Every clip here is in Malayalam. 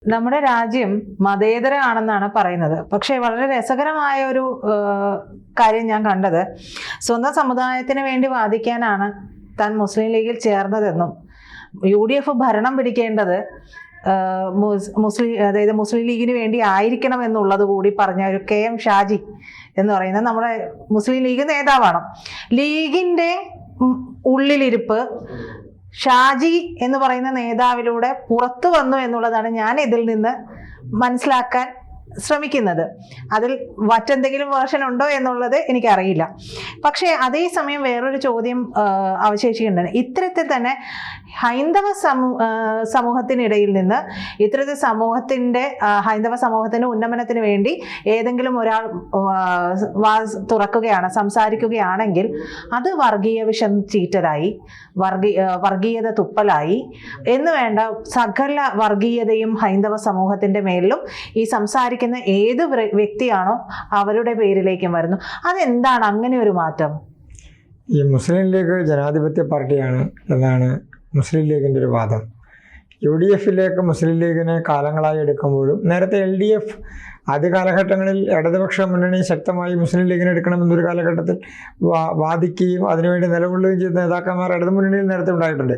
നമ്മുടെ രാജ്യം മതേതരമാണെന്നാണ് പറയുന്നത്. പക്ഷേ വളരെ രസകരമായ ഒരു കാര്യം ഞാൻ കണ്ടത്, സ്വന്തം സമുദായത്തിന് വേണ്ടി വാദിക്കാനാണ് താൻ മുസ്ലിം ലീഗിൽ ചേർന്നതെന്നും UDF ഭരണം പിടിക്കേണ്ടത് അതായത് മുസ്ലിം ലീഗിന് വേണ്ടി ആയിരിക്കണം എന്നുള്ളത് കൂടി പറഞ്ഞ ഒരു KM ഷാജി എന്ന് പറയുന്നത് നമ്മുടെ മുസ്ലിം ലീഗ് നേതാവാണ്. ലീഗിൻ്റെ ഉള്ളിലിരിപ്പ് ഷാജി എന്ന് പറയുന്ന നേതാവിലൂടെ പുറത്തു വന്നു എന്നുള്ളതാണ് ഞാൻ ഇതിൽ നിന്ന് മനസ്സിലാക്കാൻ ശ്രമിക്കുന്നത്. അതിൽ മറ്റെന്തെങ്കിലും വേർഷൻ ഉണ്ടോ എന്നുള്ളത് എനിക്കറിയില്ല. പക്ഷേ അതേസമയം വേറൊരു ചോദ്യം അവശേഷിക്കുന്നുണ്ട്. ഇത്തരത്തിൽ തന്നെ ഹൈന്ദവ സമൂഹത്തിനിടയിൽ നിന്ന് ഇത്തരത്തിൽ ഹൈന്ദവ സമൂഹത്തിൻ്റെ ഉന്നമനത്തിന് വേണ്ടി ഏതെങ്കിലും ഒരാൾ തുറക്കുകയാണ്, സംസാരിക്കുകയാണെങ്കിൽ അത് വർഗീയ വിഷം ചീറ്റലായി, വർഗീയത തുപ്പലായി എന്ന് വേണ്ട സകല വർഗീയതയും ഹൈന്ദവ സമൂഹത്തിൻ്റെ മേലിലും ഈ സംസാരിക്കുന്ന ഏത് വ്യക്തിയാണോ അവരുടെ പേരിലേക്കും വരുന്നു. അതെന്താണ് അങ്ങനെ ഒരു മാറ്റം? ഈ മുസ്ലിം ലീഗ് ജനാധിപത്യ പാർട്ടിയാണ് എന്നാണ് മുസ്ലിം ലീഗിൻ്റെ ഒരു വാദം. UDFിലേക്ക് മുസ്ലിം ലീഗിനെ കാലങ്ങളായി എടുക്കുമ്പോഴും നേരത്തെ LDF ആദ്യ കാലഘട്ടങ്ങളിൽ ഇടതുപക്ഷ മുന്നണി ശക്തമായി മുസ്ലിം ലീഗിനെ എടുക്കണമെന്നൊരു കാലഘട്ടത്തിൽ വാദിക്കുകയും അതിനുവേണ്ടി നിലകൊള്ളുകയും ചെയ്ത നേതാക്കന്മാർ ഇടതു മുന്നണിയിൽ നേരത്തെ ഉണ്ടായിട്ടുണ്ട്.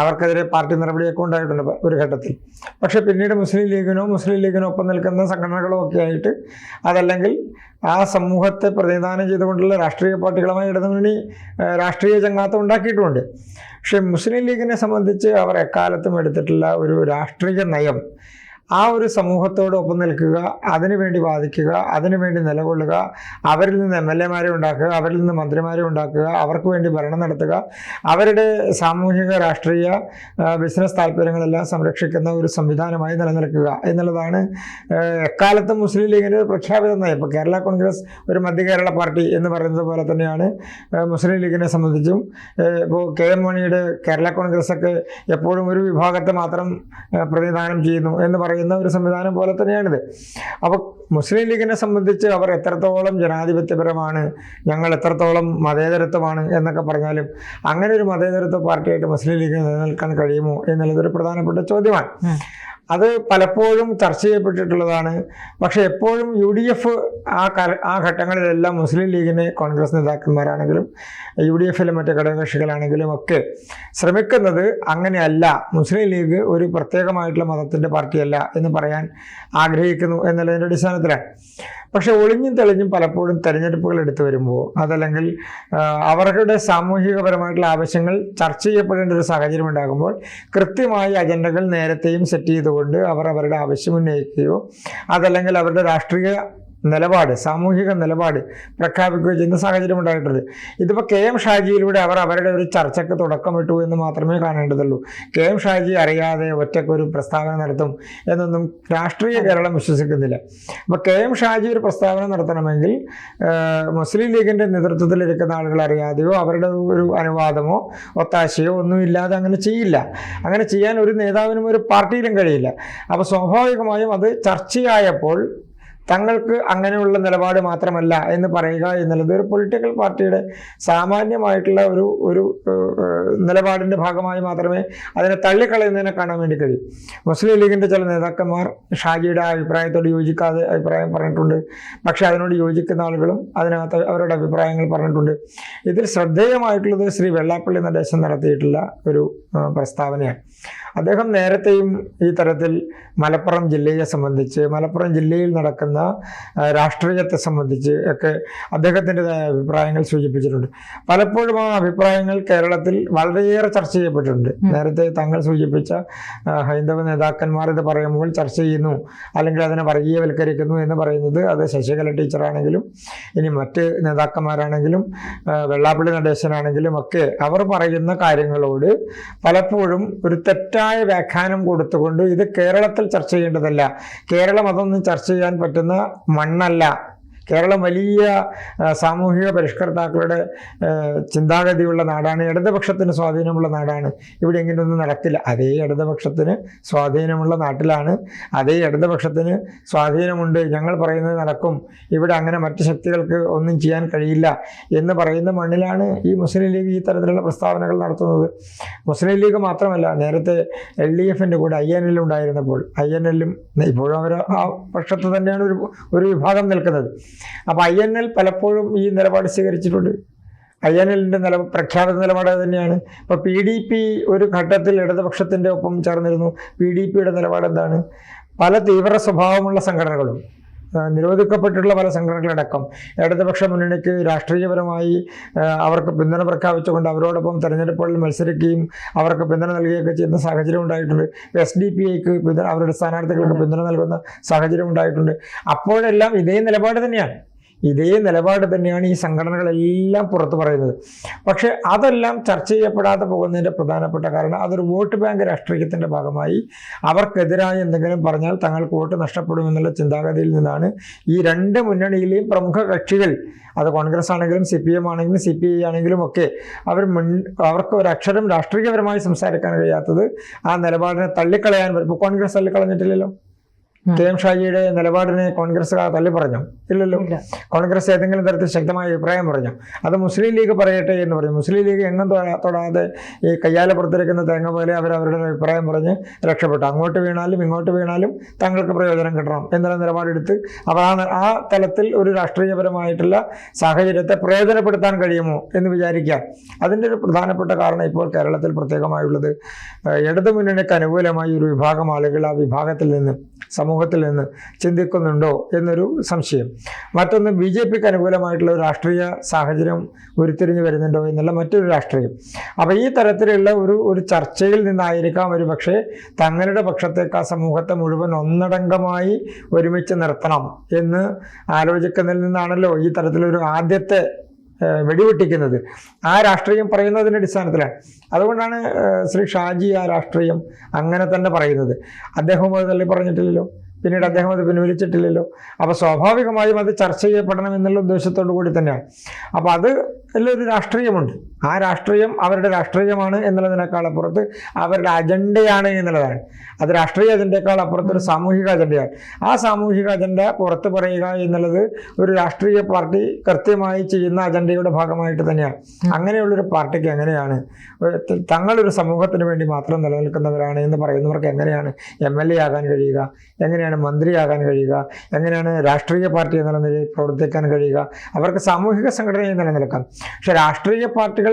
അവർക്കെതിരെ പാർട്ടി നടപടിയൊക്കെ ഉണ്ടായിട്ടുണ്ട് ഒരു ഘട്ടത്തിൽ. പക്ഷേ പിന്നീട് മുസ്ലിം ലീഗിനോ ഒപ്പം നിൽക്കുന്ന സംഘടനകളോ ഒക്കെ ആയിട്ട്, അതല്ലെങ്കിൽ ആ സമൂഹത്തെ പ്രതിനിധാനം ചെയ്തുകൊണ്ടുള്ള രാഷ്ട്രീയ പാർട്ടികളുമായി ഇടതുമുന്നണി രാഷ്ട്രീയ ചങ്ങാത്തം ഉണ്ടാക്കിയിട്ടുമുണ്ട്. പക്ഷേ മുസ്ലിം ലീഗിനെ സംബന്ധിച്ച് അവർ എക്കാലത്തും എടുത്തിട്ടുള്ള ഒരു രാഷ്ട്രീയ നയം ആ ഒരു സമൂഹത്തോടൊപ്പം നിൽക്കുക, അതിനുവേണ്ടി വാദിക്കുക, അതിനുവേണ്ടി നിലകൊള്ളുക, അവരിൽ നിന്ന് MLA-മാരെ ഉണ്ടാക്കുക, അവരിൽ നിന്ന് മന്ത്രിമാരെ ഉണ്ടാക്കുക, അവർക്ക് വേണ്ടി ഭരണം നടത്തുക, അവരുടെ സാമൂഹിക രാഷ്ട്രീയ ബിസിനസ് താല്പര്യങ്ങളെല്ലാം സംരക്ഷിക്കുന്ന ഒരു സംവിധാനമായി നിലനിൽക്കുക എന്നുള്ളതാണ് എക്കാലത്തും മുസ്ലിം ലീഗിൻ്റെ പ്രഖ്യാപിത നയം. ഇപ്പോൾ കേരള കോൺഗ്രസ് ഒരു മധ്യ കേരള പാർട്ടി എന്ന് പറയുന്നത് പോലെ തന്നെയാണ് മുസ്ലിം ലീഗിനെ സംബന്ധിച്ചും. ഇപ്പോൾ KM മാണിയുടെ കേരള കോൺഗ്രസ്സൊക്കെ എപ്പോഴും ഒരു വിഭാഗത്തെ മാത്രം പ്രതിനിധാനം ചെയ്യുന്നു എന്ന് പറയുന്ന ഒരു സംവിധാനം പോലെ തന്നെയാണിത്. അപ്പോൾ മുസ്ലിം ലീഗിനെ സംബന്ധിച്ച് അവർ എത്രത്തോളം ജനാധിപത്യപരമാണ്, ഞങ്ങൾ എത്രത്തോളം മതേതരത്വമാണ് എന്നൊക്കെ പറഞ്ഞാലും അങ്ങനെ ഒരു മതേതരത്വ പാർട്ടിയായിട്ട് മുസ്ലിം ലീഗിന് നിലനിൽക്കാൻ കഴിയുമോ എന്നുള്ളതൊരു പ്രധാനപ്പെട്ട ചോദ്യമാണ്. അത് പലപ്പോഴും ചർച്ച ചെയ്യപ്പെട്ടിട്ടുള്ളതാണ്. പക്ഷേ എപ്പോഴും UDF ആ ഘട്ടങ്ങളിലെല്ലാം മുസ്ലിം ലീഗിനെ കോൺഗ്രസ് നേതാക്കന്മാരാണെങ്കിലും UDFിലെ മറ്റ് ഘടകകക്ഷികളാണെങ്കിലും ഒക്കെ ശ്രമിക്കുന്നത് അങ്ങനെയല്ല, മുസ്ലിം ലീഗ് ഒരു പ്രത്യേകമായിട്ടുള്ള മതത്തിൻ്റെ പാർട്ടിയല്ല എന്ന് പറയാൻ ആഗ്രഹിക്കുന്നു എന്നുള്ളതിൻ്റെ അടിസ്ഥാനത്തിലാണ്. പക്ഷെ ഒളിഞ്ഞും തെളിഞ്ഞും പലപ്പോഴും തെരഞ്ഞെടുപ്പുകൾ എടുത്തു വരുമ്പോൾ, അതല്ലെങ്കിൽ അവരുടെ സാമൂഹികപരമായിട്ടുള്ള ആവശ്യങ്ങൾ ചർച്ച ചെയ്യപ്പെടേണ്ട ഒരു സാഹചര്യം ഉണ്ടാകുമ്പോൾ കൃത്യമായി അജണ്ടകൾ നേരത്തെയും സെറ്റ് ചെയ്തുകൊണ്ട് അവർ അവരുടെ ആവശ്യം ഉന്നയിക്കുകയോ അതല്ലെങ്കിൽ അവരുടെ രാഷ്ട്രീയ നിലപാട്, സാമൂഹിക നിലപാട് പ്രഖ്യാപിക്കുകയോ ചെയ്യുന്ന സാഹചര്യം ഉണ്ടായിട്ടുണ്ട്. ഇതിപ്പോൾ KM ഷാജിയിലൂടെ അവർ അവരുടെ ഒരു ചർച്ചയ്ക്ക് തുടക്കമിട്ടു എന്ന് മാത്രമേ കാണേണ്ടതുള്ളൂ. KM ഷാജി അറിയാതെ ഒറ്റക്കൊരു പ്രസ്താവന നടത്തും എന്നൊന്നും രാഷ്ട്രീയ കേരളം വിശ്വസിക്കുന്നില്ല. അപ്പോൾ KM ഷാജി ഒരു പ്രസ്താവന നടത്തണമെങ്കിൽ മുസ്ലിം ലീഗിൻ്റെ നേതൃത്വത്തിലിരിക്കുന്ന ആളുകൾ അറിയാതെയോ അവരുടെ ഒരു അനുവാദമോ ഒത്താശയോ ഒന്നുമില്ലാതെ അങ്ങനെ ചെയ്യില്ല. അങ്ങനെ ചെയ്യാൻ ഒരു നേതാവിനും ഒരു പാർട്ടിയിലും കഴിയില്ല. അപ്പോൾ സ്വാഭാവികമായും അത് ചർച്ചയായപ്പോൾ തങ്ങൾക്ക് അങ്ങനെയുള്ള നിലപാട് മാത്രമല്ല എന്ന് പറയുക എന്നുള്ളത് ഒരു പൊളിറ്റിക്കൽ പാർട്ടിയുടെ സാമാന്യമായിട്ടുള്ള ഒരു നിലപാടിൻ്റെ ഭാഗമായി മാത്രമേ അതിനെ തള്ളിക്കളയുന്നതിനെ കാണാൻ വേണ്ടി കഴിയും. മുസ്ലിം ലീഗിൻ്റെ ചില നേതാക്കന്മാർ ഷാജിയുടെ അഭിപ്രായത്തോട് യോജിക്കാതെ അഭിപ്രായം പറഞ്ഞിട്ടുണ്ട്. പക്ഷേ അതിനോട് യോജിക്കുന്ന ആളുകളും അതിനകത്ത് അവരുടെ അഭിപ്രായങ്ങൾ പറഞ്ഞിട്ടുണ്ട്. ഇതിൽ ശ്രദ്ധേയമായിട്ടുള്ളത് ശ്രീ വെള്ളാപ്പള്ളി നടേശൻ നടത്തിയിട്ടുള്ള ഒരു പ്രസ്താവനയാണ്. അദ്ദേഹം നേരത്തെയും ഈ തരത്തിൽ മലപ്പുറം ജില്ലയെ സംബന്ധിച്ച്, മലപ്പുറം ജില്ലയിൽ നടക്കുന്ന രാഷ്ട്രീയത്തെ സംബന്ധിച്ച് ഒക്കെ അദ്ദേഹത്തിൻ്റെതായ അഭിപ്രായങ്ങൾ സൂചിപ്പിച്ചിട്ടുണ്ട്. പലപ്പോഴും ആ അഭിപ്രായങ്ങൾ കേരളത്തിൽ വളരെയേറെ ചർച്ച ചെയ്യപ്പെട്ടിട്ടുണ്ട്. നേരത്തെ താങ്കൾ സൂചിപ്പിച്ച ഹൈന്ദവ നേതാക്കന്മാർ ഇത് പറയുമ്പോൾ ചർച്ച ചെയ്യുന്നു, അല്ലെങ്കിൽ അതിനെ വർഗീയവൽക്കരിക്കുന്നു എന്ന് പറയുന്നത് അത് ശശികല ടീച്ചറാണെങ്കിലും ഇനി മറ്റ് നേതാക്കന്മാരാണെങ്കിലും വെള്ളാപ്പള്ളി നടേശനാണെങ്കിലും ഒക്കെ അവർ പറയുന്ന കാര്യങ്ങളോട് പലപ്പോഴും ഒരു തെറ്റായ വ്യാഖ്യാനം കൊടുത്തുകൊണ്ട് ഇത് കേരളത്തിൽ ചർച്ച ചെയ്യേണ്ടതല്ല, കേരളം അതൊന്നും ചർച്ച ചെയ്യാൻ പറ്റുന്ന മണ്ണല്ല കേരളം വലിയ സാമൂഹിക പരിഷ്കർത്താക്കളുടെ ചിന്താഗതിയുള്ള നാടാണ്, ഇടതുപക്ഷത്തിന് സ്വാധീനമുള്ള നാടാണ്, ഇവിടെ ഇങ്ങനെയൊന്നും നടക്കില്ല. അതേ ഇടതുപക്ഷത്തിന് സ്വാധീനമുള്ള നാട്ടിലാണ്, അതേ ഇടതുപക്ഷത്തിന് സ്വാധീനമുണ്ട്, ഞങ്ങൾ പറയുന്നത് നടക്കും, ഇവിടെ അങ്ങനെ മറ്റ് ശക്തികൾക്ക് ഒന്നും ചെയ്യാൻ കഴിയില്ല എന്ന് പറയുന്ന മണ്ണിലാണ് ഈ മുസ്ലിം ലീഗ് ഈ തരത്തിലുള്ള പ്രസ്താവനകൾ നടത്തുന്നത്. മുസ്ലിം ലീഗ് മാത്രമല്ല, നേരത്തെ LDFൻ്റെ കൂടെ INL ഉണ്ടായിരുന്നപ്പോൾ, INLും ഇപ്പോഴും അവർ ആ പക്ഷത്ത് തന്നെയാണ് ഒരു വിഭാഗം നിൽക്കുന്നത്. അപ്പോൾ INL പലപ്പോഴും ഈ നിലപാട് സ്വീകരിച്ചിട്ടുണ്ട്. INLൻ്റെ പ്രഖ്യാപിത നിലപാട് തന്നെയാണ്. ഇപ്പോൾ PDP ഒരു ഘട്ടത്തിൽ ഇടതുപക്ഷത്തിൻ്റെ ഒപ്പം ചേർന്നിരുന്നു. PDPയുടെ നിലപാട് എന്താണ്? പല തീവ്ര സ്വഭാവമുള്ള സംഘടനകളും നിരോധിക്കപ്പെട്ടിട്ടുള്ള പല സംഘടനകളടക്കം ഇടതുപക്ഷ മുന്നണിക്ക് രാഷ്ട്രീയപരമായി അവർക്ക് പിന്തുണ പ്രഖ്യാപിച്ചുകൊണ്ട് അവരോടൊപ്പം തെരഞ്ഞെടുപ്പുകളിൽ മത്സരിക്കുകയും അവർക്ക് പിന്തുണ നൽകുകയൊക്കെ ചെയ്യുന്ന സാഹചര്യം ഉണ്ടായിട്ടുണ്ട്. SDPIക്ക് അവരുടെ സ്ഥാനാർത്ഥികൾക്ക് പിന്തുണ നൽകുന്ന സാഹചര്യം ഉണ്ടായിട്ടുണ്ട്. അപ്പോഴെല്ലാം ഇതേ നിലപാട് തന്നെയാണ് ഈ സംഘടനകളെല്ലാം പുറത്തു പറയുന്നത്. പക്ഷേ അതെല്ലാം ചർച്ച ചെയ്യപ്പെടാതെ പോകുന്നതിൻ്റെ പ്രധാനപ്പെട്ട കാരണം അതൊരു വോട്ട് ബാങ്ക് രാഷ്ട്രീയത്തിൻ്റെ ഭാഗമായി അവർക്കെതിരായി എന്തെങ്കിലും പറഞ്ഞാൽ തങ്ങൾക്ക് വോട്ട് നഷ്ടപ്പെടുമെന്നുള്ള ചിന്താഗതിയിൽ നിന്നാണ് ഈ രണ്ട് മുന്നണിയിലെയും പ്രമുഖ കക്ഷികൾ, അത് കോൺഗ്രസ് ആണെങ്കിലും CPM ആണെങ്കിലും CPI ആണെങ്കിലും ഒക്കെ അവർക്ക് ഒരക്ഷരം രാഷ്ട്രീയപരമായി സംസാരിക്കാൻ കഴിയാത്തത്. ആ നിലപാടിനെ തള്ളിക്കളയാൻ ഇപ്പോൾ കോൺഗ്രസ് തള്ളിക്കളഞ്ഞിട്ടില്ലല്ലോ. KM ഷാജിയുടെ നിലപാടിനെ കോൺഗ്രസ് തള്ളി പറഞ്ഞോ? ഇല്ലല്ലോ. കോൺഗ്രസ് ഏതെങ്കിലും തരത്തിൽ ശക്തമായ അഭിപ്രായം പറഞ്ഞു? അത് മുസ്ലിം ലീഗ് പറയട്ടെ എന്ന് പറഞ്ഞു. മുസ്ലിം ലീഗ് എങ്ങും തൊടാതെ ഈ കയ്യാല പുറത്തിരിക്കുന്ന തേങ്ങ പോലെ അവരവരുടെ അഭിപ്രായം പറഞ്ഞ് രക്ഷപ്പെട്ടു. അങ്ങോട്ട് വീണാലും ഇങ്ങോട്ട് വീണാലും തങ്ങൾക്ക് പ്രയോജനം കിട്ടണം എന്നുള്ള നിലപാടെടുത്ത് അവർ ആ തലത്തിൽ ഒരു രാഷ്ട്രീയപരമായിട്ടുള്ള സാഹചര്യത്തെ പ്രയോജനപ്പെടുത്താൻ കഴിയുമോ എന്ന് വിചാരിക്കുക. അതിൻ്റെ ഒരു പ്രധാനപ്പെട്ട കാരണം ഇപ്പോൾ കേരളത്തിൽ പ്രത്യേകമായുള്ളത് ഇടതുമുന്നണിക്ക് അനുകൂലമായി ഒരു വിഭാഗം ആളുകൾ ആ വിഭാഗത്തിൽ നിന്ന്, സമൂഹത്തിൽ നിന്ന് ചിന്തിക്കുന്നുണ്ടോ എന്നൊരു സംശയം. മറ്റൊന്ന് BJPക്ക് അനുകൂലമായിട്ടുള്ള ഒരു രാഷ്ട്രീയ സാഹചര്യം ഉരുത്തിരിഞ്ഞു വരുന്നുണ്ടോ എന്നുള്ള മറ്റൊരു രാഷ്ട്രീയം. അപ്പോൾ ഈ തരത്തിലുള്ള ഒരു ചർച്ചയിൽ നിന്നായിരിക്കാം ഒരു പക്ഷേ തങ്ങളുടെ പക്ഷത്തേക്ക് ആ സമൂഹത്തെ മുഴുവൻ ഒന്നടങ്കമായി ഒരുമിച്ച് നിർത്തണം എന്ന് ആലോചിക്കുന്നതിൽ നിന്നാണല്ലോ ഈ തരത്തിലൊരു ആദ്യത്തെ വെടിവെട്ടിക്കുന്നത്. ആ രാഷ്ട്രീയം പറയുന്നതിൻ്റെ അടിസ്ഥാനത്തിലാണ്. അതുകൊണ്ടാണ് ശ്രീ ഷാജി ആ രാഷ്ട്രീയം അങ്ങനെ തന്നെ പറയുന്നത്. അദ്ദേഹം അത് തള്ളി പറഞ്ഞിട്ടില്ലല്ലോ, പിന്നീട് അദ്ദേഹം അത് പിൻവലിച്ചിട്ടില്ലല്ലോ. അപ്പോൾ സ്വാഭാവികമായും അത് ചർച്ച ചെയ്യപ്പെടണം എന്നുള്ള ഉദ്ദേശത്തോടു കൂടി തന്നെയാണ്. അപ്പോൾ അത് ഒരു രാഷ്ട്രീയമുണ്ട്. ആ രാഷ്ട്രീയം അവരുടെ രാഷ്ട്രീയമാണ് എന്നുള്ളതിനേക്കാൾ അപ്പുറത്ത് അവരുടെ അജണ്ടയാണ് എന്നുള്ളതാണ്. അത് രാഷ്ട്രീയ അജണ്ടയേക്കാൾ അപ്പുറത്തൊരു സാമൂഹിക അജണ്ടയാണ്. ആ സാമൂഹിക അജണ്ട പുറത്ത് പറയുക എന്നുള്ളത് ഒരു രാഷ്ട്രീയ പാർട്ടി കൃത്യമായി ചെയ്യുന്ന അജണ്ടയുടെ ഭാഗമായിട്ട് തന്നെയാണ്. അങ്ങനെയുള്ളൊരു പാർട്ടിക്ക് എങ്ങനെയാണ് തങ്ങളൊരു സമൂഹത്തിന് വേണ്ടി മാത്രം നിലനിൽക്കുന്നവരാണ് എന്ന് പറയുന്നവർക്ക് എങ്ങനെയാണ് MLA ആകാൻ കഴിയുക, എങ്ങനെയാണ് മന്ത്രിയാകാൻ കഴിയുക, എങ്ങനെയാണ് രാഷ്ട്രീയ പാർട്ടി എന്നുള്ള നിലയിൽ പ്രവർത്തിക്കാൻ കഴിയുക? അവർക്ക് സാമൂഹിക സംഘടനയിൽ നിലനിൽക്കാം. പക്ഷെ രാഷ്ട്രീയ പാർട്ടികൾ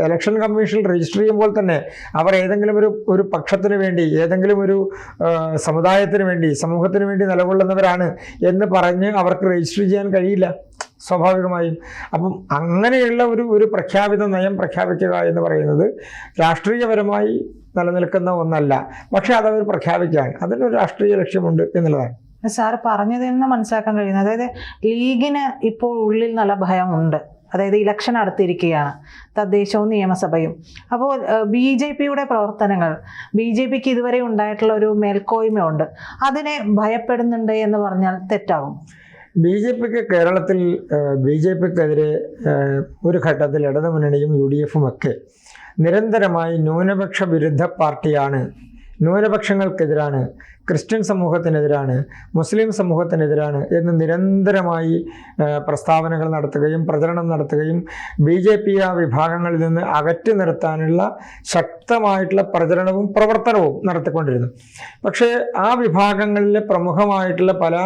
ഇലക്ഷൻ കമ്മീഷനിൽ രജിസ്റ്റർ ചെയ്യുമ്പോൾ തന്നെ അവർ ഏതെങ്കിലും ഒരു പക്ഷത്തിന് വേണ്ടി, ഏതെങ്കിലും ഒരു സമുദായത്തിന് വേണ്ടി, സമൂഹത്തിന് വേണ്ടി നിലകൊള്ളുന്നവരാണ് എന്ന് പറഞ്ഞ് അവർക്ക് രജിസ്റ്റർ ചെയ്യാൻ കഴിയില്ല സ്വാഭാവികമായും. അപ്പം അങ്ങനെയുള്ള ഒരു പ്രഖ്യാപിത നയം പ്രഖ്യാപിക്കുക എന്ന് പറയുന്നത് രാഷ്ട്രീയപരമായി നിലനിൽക്കുന്ന ഒന്നല്ല. പക്ഷെ അതവർ പ്രഖ്യാപിക്കാൻ അതിനൊരു രാഷ്ട്രീയ ലക്ഷ്യമുണ്ട് എന്നുള്ളതാണ് സാർ പറഞ്ഞതിൽ നിന്ന് മനസ്സിലാക്കാൻ കഴിയുന്നത്. അതായത് ലീഗിന് ഇപ്പോൾ ഉള്ളിൽ നല്ല ഭയമുണ്ട്. അതായത് ഇലക്ഷൻ അടുത്തിരിക്കുകയാണ്, തദ്ദേശവും നിയമസഭയും. അപ്പോൾ BJPയുടെ പ്രവർത്തനങ്ങൾ, BJPക്ക് ഇതുവരെ ഉണ്ടായിട്ടുള്ള ഒരു മേൽക്കോയ്മയുണ്ട്, അതിനെ ഭയപ്പെടുന്നുണ്ട് എന്ന് പറഞ്ഞാൽ തെറ്റാകും? BJPക്ക് കേരളത്തിൽ BJPക്കെതിരെ ഒരു ഘട്ടത്തിൽ ഇടതുമുന്നണിയും UDFും ഒക്കെ നിരന്തരമായി ന്യൂനപക്ഷ വിരുദ്ധ പാർട്ടിയാണ്, ന്യൂനപക്ഷങ്ങൾക്കെതിരാണ്, ക്രിസ്ത്യൻ സമൂഹത്തിനെതിരാണ്, മുസ്ലിം സമൂഹത്തിനെതിരാണ് എന്ന് നിരന്തരമായി പ്രസ്താവനകൾ നടത്തുകയും പ്രചരണം നടത്തുകയും BJP ആ വിഭാഗങ്ങളിൽ നിന്ന് അകറ്റി നിർത്താനുള്ള ശക്തമായിട്ടുള്ള പ്രചരണവും പ്രവർത്തനവും നടത്തിക്കൊണ്ടിരുന്നു. പക്ഷേ ആ വിഭാഗങ്ങളിലെ പ്രമുഖമായിട്ടുള്ള പല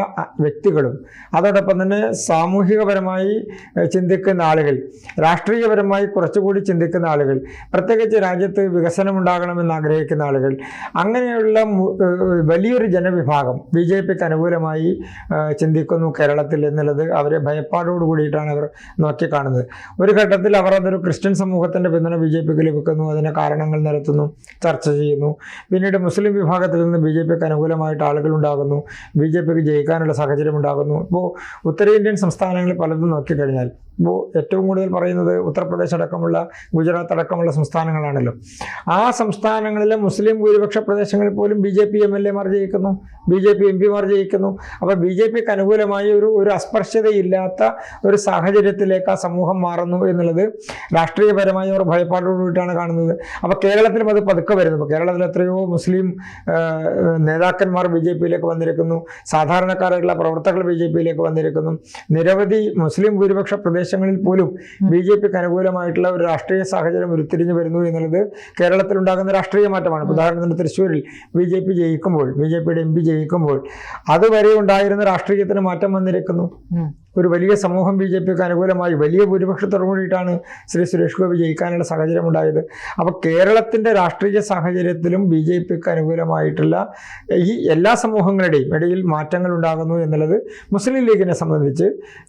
വ്യക്തികളും അതോടൊപ്പം തന്നെ സാമൂഹികപരമായി ചിന്തിക്കുന്ന ആളുകൾ, രാഷ്ട്രീയപരമായി കുറച്ചുകൂടി ചിന്തിക്കുന്ന ആളുകൾ, പ്രത്യേകിച്ച് രാജ്യത്ത് വികസനമുണ്ടാകണമെന്ന് ആഗ്രഹിക്കുന്ന ആളുകൾ, അങ്ങനെയുള്ള വലിയൊരു ജനവിഭാഗം BJPക്ക് അനുകൂലമായി ചിന്തിക്കുന്നു കേരളത്തിൽ എന്നുള്ളത് അവരെ ഭയപ്പാടോട് കൂടിയിട്ടാണ് അവർ നോക്കിക്കാണുന്നത്. ഒരു ഘട്ടത്തിൽ അവർ അതൊരു ക്രിസ്ത്യൻ സമൂഹത്തിൻ്റെ പിന്തുണ BJPക്ക് ലഭിക്കുന്നു, അതിന് കാരണങ്ങൾ നിരത്തുന്നു, ചർച്ച ചെയ്യുന്നു. പിന്നീട് മുസ്ലിം വിഭാഗത്തിൽ നിന്ന് BJPക്ക് അനുകൂലമായിട്ട് ആളുകൾ ഉണ്ടാകുന്നു, BJPക്ക് ജയിക്കാനുള്ള സാഹചര്യം ഉണ്ടാകുന്നു. ഇപ്പോൾ ഉത്തരേന്ത്യൻ സംസ്ഥാനങ്ങളിൽ പലതും നോക്കിക്കഴിഞ്ഞാൽ ഇപ്പോൾ ഏറ്റവും കൂടുതൽ പറയുന്നത് ഉത്തർപ്രദേശ് അടക്കമുള്ള ഗുജറാത്ത് അടക്കമുള്ള സംസ്ഥാനങ്ങളാണല്ലോ. ആ സംസ്ഥാനങ്ങളിലെ മുസ്ലിം ഭൂരിപക്ഷ പ്രദേശങ്ങളിൽ പോലും BJP MLA-മാർ ജയിക്കുന്നു, BJP MP-മാർ ജയിക്കുന്നു. അപ്പോൾ BJPക്ക് അനുകൂലമായി ഒരു അസ്പർശ്യതയില്ലാത്ത ഒരു സാഹചര്യത്തിലേക്ക് ആ സമൂഹം മാറുന്നു എന്നുള്ളത് രാഷ്ട്രീയപരമായി അവർ ഭയപ്പാടോടുകൂടിയിട്ടാണ് കാണുന്നത്. അപ്പോൾ കേരളത്തിലും അത് പതുക്കെ വരുന്നു. ഇപ്പോൾ കേരളത്തിൽ എത്രയോ മുസ്ലിം നേതാക്കന്മാർ BJP-യിലേക്ക് വന്നിരിക്കുന്നു, സാധാരണക്കാരായിട്ടുള്ള പ്രവർത്തകർ BJP-യിലേക്ക് വന്നിരിക്കുന്നു. നിരവധി മുസ്ലിം ഭൂരിപക്ഷ പ്രദേശങ്ങളിൽ പോലും BJPക്ക് അനുകൂലമായിട്ടുള്ള ഒരു രാഷ്ട്രീയ സാഹചര്യം ഉരുത്തിരിഞ്ഞു വരുന്നു എന്നുള്ളത് കേരളത്തിലുണ്ടാകുന്ന രാഷ്ട്രീയ മാറ്റമാണ്. ഉദാഹരണത്തിന് തൃശ്ശൂരിൽ BJP ജയിക്കുമ്പോൾ, BJPയുടെ MP ജയിക്കുമ്പോൾ അതുവരെ ഉണ്ടായിരുന്ന രാഷ്ട്രീയത്തിന് മാറ്റം വന്നിരിക്കുന്നു. ഒരു വലിയ സമൂഹം BJPക്ക് അനുകൂലമായി വലിയ ഭൂരിപക്ഷത്തോടു കൂടിയിട്ടാണ് ശ്രീ സുരേഷ് ഗോപി ജയിക്കാനുള്ള സാഹചര്യം ഉണ്ടായത്. അപ്പോൾ കേരളത്തിൻ്റെ രാഷ്ട്രീയ സാഹചര്യത്തിലും BJPക്ക് അനുകൂലമായിട്ടുള്ള ഈ എല്ലാ സമൂഹങ്ങളുടെയും ഇടയിൽ മാറ്റങ്ങൾ ഉണ്ടാകുന്നു എന്നുള്ളത് മുസ്ലിം ലീഗിനെ സംബന്ധിച്ച്,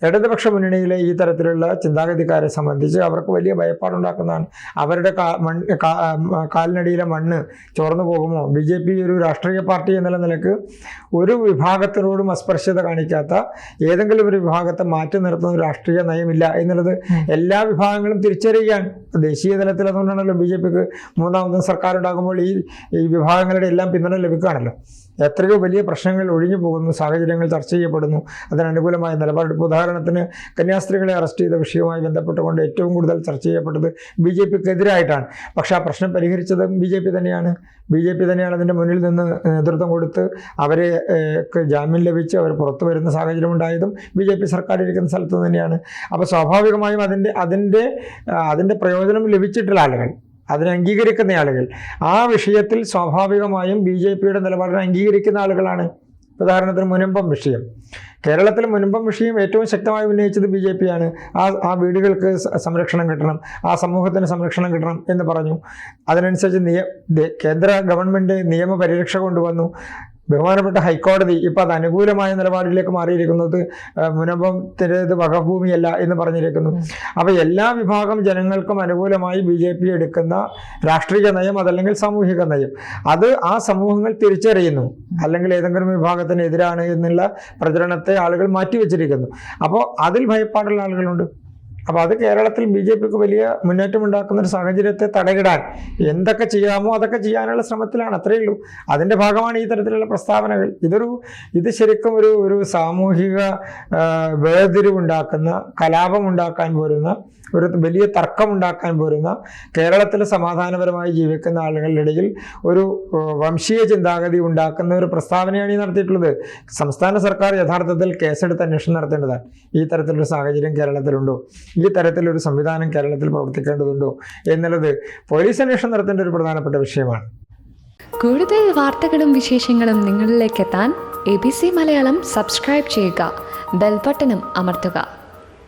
ഇടതുപക്ഷ മുന്നണിയിലെ ഈ തരത്തിലുള്ള ചിന്താഗതിക്കാരെ സംബന്ധിച്ച് അവർക്ക് വലിയ ഭയപ്പാടുണ്ടാക്കുന്നതാണ്. അവരുടെ കാലിനടിയിലെ മണ്ണ് ചോർന്നു പോകുമോ? BJP ഒരു രാഷ്ട്രീയ പാർട്ടി എന്നുള്ള നിലക്ക് ഒരു വിഭാഗത്തിനോടും അസ്പർശ്യത കാണിക്കാത്ത, ഏതെങ്കിലും ഒരു വിഭാഗത്തെ മാറ്റി നിർത്തുന്ന ഒരു രാഷ്ട്രീയ നയമില്ല എന്നുള്ളത് എല്ലാ വിഭാഗങ്ങളും തിരിച്ചറിയുകയാണ്. ദേശീയ തലത്തിൽ അതുകൊണ്ടാണല്ലോ BJPക്ക് മൂന്നാമതും സർക്കാർ ഉണ്ടാകുമ്പോൾ ഈ വിഭാഗങ്ങളുടെ എല്ലാം പിന്തുണ ലഭിക്കുകയാണല്ലോ. എത്രയോ വലിയ പ്രശ്നങ്ങൾ ഒഴിഞ്ഞു പോകുന്നു, സാഹചര്യങ്ങൾ ചർച്ച ചെയ്യപ്പെടുന്നു, അതിനനുകൂലമായ നിലപാടെടുപ്പ്. ഉദാഹരണത്തിന് കന്യാസ്ത്രീകളെ അറസ്റ്റ് ചെയ്ത വിഷയവുമായി ബന്ധപ്പെട്ടുകൊണ്ട് ഏറ്റവും കൂടുതൽ ചർച്ച ചെയ്യപ്പെട്ടത് BJPക്കെതിരായിട്ടാണ്. പക്ഷേ ആ പ്രശ്നം പരിഹരിച്ചത് BJP തന്നെയാണ്. BJP തന്നെയാണ് അതിൻ്റെ മുന്നിൽ നിന്ന് നേതൃത്വം കൊടുത്ത് അവരെ ജാമ്യം ലഭിച്ച് അവർ പുറത്തു വരുന്ന സാഹചര്യം ഉണ്ടായതും BJP സർക്കാർ ഇരിക്കുന്ന സ്ഥലത്ത് തന്നെയാണ്. അപ്പോൾ സ്വാഭാവികമായും അതിൻ്റെ പ്രയോജനം ലഭിച്ചിട്ടുള്ള ആളുകൾ, അതിനെ അംഗീകരിക്കുന്ന ആളുകൾ, ആ വിഷയത്തിൽ സ്വാഭാവികമായും BJPയുടെ നിലപാടിനെ അംഗീകരിക്കുന്ന ആളുകളാണ്. ഉദാഹരണത്തിന് മുനമ്പം വിഷയം, കേരളത്തിൽ മുനമ്പം വിഷയം ഏറ്റവും ശക്തമായി ഉന്നയിച്ചത് BJPയാണ്. ആ വീടുകൾക്ക് സംരക്ഷണം കിട്ടണം, ആ സമൂഹത്തിന് സംരക്ഷണം കിട്ടണം എന്ന് പറഞ്ഞു. അതിനനുസരിച്ച് കേന്ദ്ര ഗവൺമെൻറ് നിയമപരിരക്ഷ കൊണ്ടുവന്നു. ബഹുമാനപ്പെട്ട ഹൈക്കോടതി ഇപ്പോൾ അത് അനുകൂലമായ നിലപാടിലേക്ക് മാറിയിരിക്കുന്നത് മുനമ്പത്തിൻ്റേത് വകഭൂമിയല്ല എന്ന് പറഞ്ഞിരിക്കുന്നു. അപ്പോൾ എല്ലാ വിഭാഗം ജനങ്ങൾക്കും അനുകൂലമായി BJP എടുക്കുന്ന രാഷ്ട്രീയ നയം, അതല്ലെങ്കിൽ സാമൂഹിക നയം, അത് ആ സമൂഹങ്ങൾ തിരിച്ചറിയുന്നു. അല്ലെങ്കിൽ ഏതെങ്കിലും വിഭാഗത്തിനെതിരാണ് എന്നുള്ള പ്രചരണത്തെ ആളുകൾ മാറ്റിവെച്ചിരിക്കുന്നു. അപ്പോൾ അതിൽ ഭയപ്പാടുള്ള ആളുകളുണ്ട്. അപ്പോൾ അത് കേരളത്തിൽ BJPക്ക് വലിയ മുന്നേറ്റം ഉണ്ടാക്കുന്ന ഒരു സാഹചര്യത്തെ തടയിടാൻ എന്തൊക്കെ ചെയ്യാമോ അതൊക്കെ ചെയ്യാനുള്ള ശ്രമത്തിലാണ്, അത്രയേ ഉള്ളൂ. അതിൻ്റെ ഭാഗമാണ് ഈ തരത്തിലുള്ള പ്രസ്താവനകൾ. ഇത് ശരിക്കും ഒരു സാമൂഹിക വേർതിരിവുണ്ടാക്കുന്ന, കലാപമുണ്ടാക്കാൻ പോരുന്ന, ഒരു വലിയ തർക്കമുണ്ടാക്കാൻ പോരുന്ന, കേരളത്തിൽ സമാധാനപരമായി ജീവിക്കുന്ന ആളുകളുടെ ഇടയിൽ ഒരു വംശീയ ചിന്താഗതി ഉണ്ടാക്കുന്ന ഒരു പ്രസ്താവനയാണ് ഈ നടത്തിയിട്ടുള്ളത്. സംസ്ഥാന സർക്കാർ യഥാർത്ഥത്തിൽ കേസെടുത്ത് അന്വേഷണം നടത്തേണ്ടതാണ്. ഈ തരത്തിലൊരു സാഹചര്യം കേരളത്തിലുണ്ടോ, ഈ തരത്തിലൊരു സംവിധാനം കേരളത്തിൽ പ്രവർത്തിക്കേണ്ടതുണ്ടോ എന്നുള്ളത് പോലീസ് അന്വേഷണം നടത്തേണ്ട ഒരു പ്രധാനപ്പെട്ട വിഷയമാണ്. കൂടുതൽ വാർത്തകളും വിശേഷങ്ങളും നിങ്ങളിലേക്ക് എത്താൻ ABC മലയാളം സബ്സ്ക്രൈബ് ചെയ്യുക, ബെൽ ബട്ടണും അമർത്തുക.